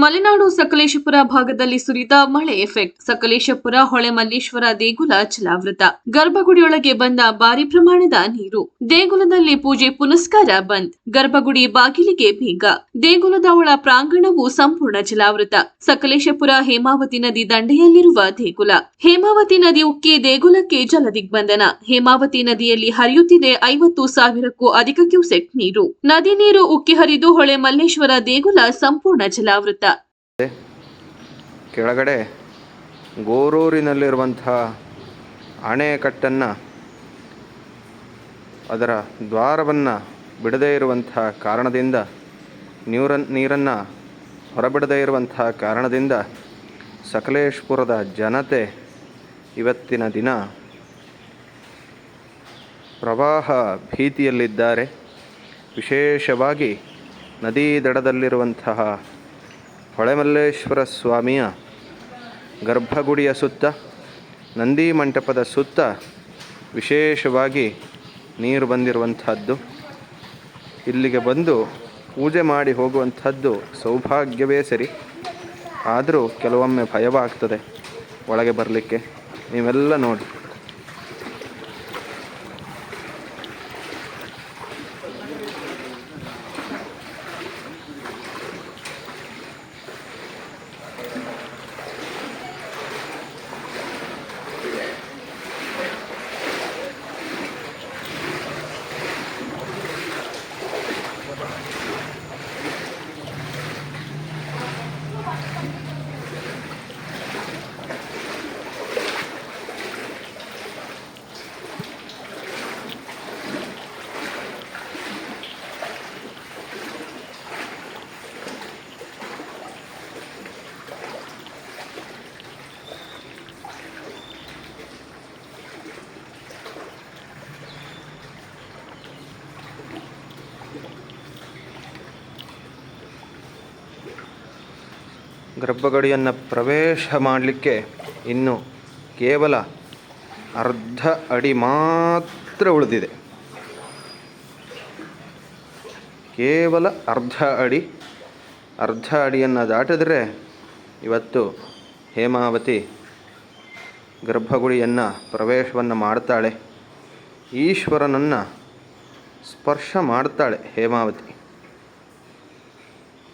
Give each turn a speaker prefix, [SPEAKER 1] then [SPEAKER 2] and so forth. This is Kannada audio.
[SPEAKER 1] ಮಲೆನಾಡು ಸಕಲೇಶಪುರ ಭಾಗದಲ್ಲಿ ಸುರಿದ ಮಳೆ ಎಫೆಕ್ಟ್. ಸಕಲೇಶಪುರ ಹೊಳೆಮಲ್ಲೇಶ್ವರ ದೇಗುಲ ಜಲಾವೃತ. ಗರ್ಭಗುಡಿಯೊಳಗೆ ಬಂದ ಭಾರಿ ಪ್ರಮಾಣದ ನೀರು. ದೇಗುಲದಲ್ಲಿ ಪೂಜೆ ಪುನಸ್ಕಾರ ಬಂದ್. ಗರ್ಭಗುಡಿ ಬಾಗಿಲಿಗೆ ಬೀಗ. ದೇಗುಲದ ಒಳ ಪ್ರಾಂಗಣವು ಸಂಪೂರ್ಣ ಜಲಾವೃತ. ಸಕಲೇಶಪುರ ಹೇಮಾವತಿ ನದಿ ದಂಡೆಯಲ್ಲಿರುವ ದೇಗುಲ. ಹೇಮಾವತಿ ನದಿ ಉಕ್ಕಿ ದೇಗುಲಕ್ಕೆ ಜಲದಿಗ್ಬಂಧನ. ಹೇಮಾವತಿ ನದಿಯಲ್ಲಿ ಹರಿಯುತ್ತಿದೆ 50,000ಕ್ಕೂ ಅಧಿಕ ಕ್ಯೂಸೆಕ್ ನೀರು. ನದಿ ನೀರು ಉಕ್ಕಿ ಹರಿದು ಹೊಳೆಮಲ್ಲೇಶ್ವರ ದೇಗುಲ ಸಂಪೂರ್ಣ ಜಲಾವೃತ.
[SPEAKER 2] ಕೆಳಗಡೆ ಗೋರೂರಿನಲ್ಲಿರುವಂತಹ ಅಣೆಕಟ್ಟನ್ನು, ಅದರ ದ್ವಾರವನ್ನು ಬಿಡದೇ ಇರುವಂತಹ ಕಾರಣದಿಂದ, ನೀರನ್ನು ಹೊರಬಿಡದೇ ಇರುವಂತಹ ಕಾರಣದಿಂದ ಸಕಲೇಶಪುರದ ಜನತೆ ಇವತ್ತಿನ ದಿನ ಪ್ರವಾಹ ಭೀತಿಯಲ್ಲಿದ್ದಾರೆ. ವಿಶೇಷವಾಗಿ ನದಿ ದಡದಲ್ಲಿರುವಂತಹ ಹೊಳೆಮಲ್ಲೇಶ್ವರ ಸ್ವಾಮಿಯ ಗರ್ಭಗುಡಿಯ ಸುತ್ತ, ನಂದಿ ಮಂಟಪದ ಸುತ್ತ ವಿಶೇಷವಾಗಿ ನೀರು ಬಂದಿರುವಂಥದ್ದು. ಇಲ್ಲಿಗೆ ಬಂದು ಪೂಜೆ ಮಾಡಿ ಹೋಗುವಂಥದ್ದು ಸೌಭಾಗ್ಯವೇ ಸರಿ. ಆದರೂ ಕೆಲವೊಮ್ಮೆ ಭಯವಾಗ್ತದೆ ಒಳಗೆ ಬರಲಿಕ್ಕೆ. ನೀವೆಲ್ಲ ನೋಡಿ. ಗರ್ಭಗುಡಿಯನ್ನು ಪ್ರವೇಶ ಮಾಡಲಿಕ್ಕೆ ಇನ್ನು ಕೇವಲ ಅರ್ಧ ಅಡಿ ಮಾತ್ರ ಉಳಿದಿದೆ. ಕೇವಲ ಅರ್ಧ ಅಡಿಯನ್ನು ದಾಟಿದರೆ ಇವತ್ತು ಹೇಮಾವತಿ ಗರ್ಭಗುಡಿಯನ್ನು ಪ್ರವೇಶವನ್ನು ಮಾಡ್ತಾಳೆ. ಈಶ್ವರನನ್ನು ಸ್ಪರ್ಶ ಮಾಡ್ತಾಳೆ ಹೇಮಾವತಿ.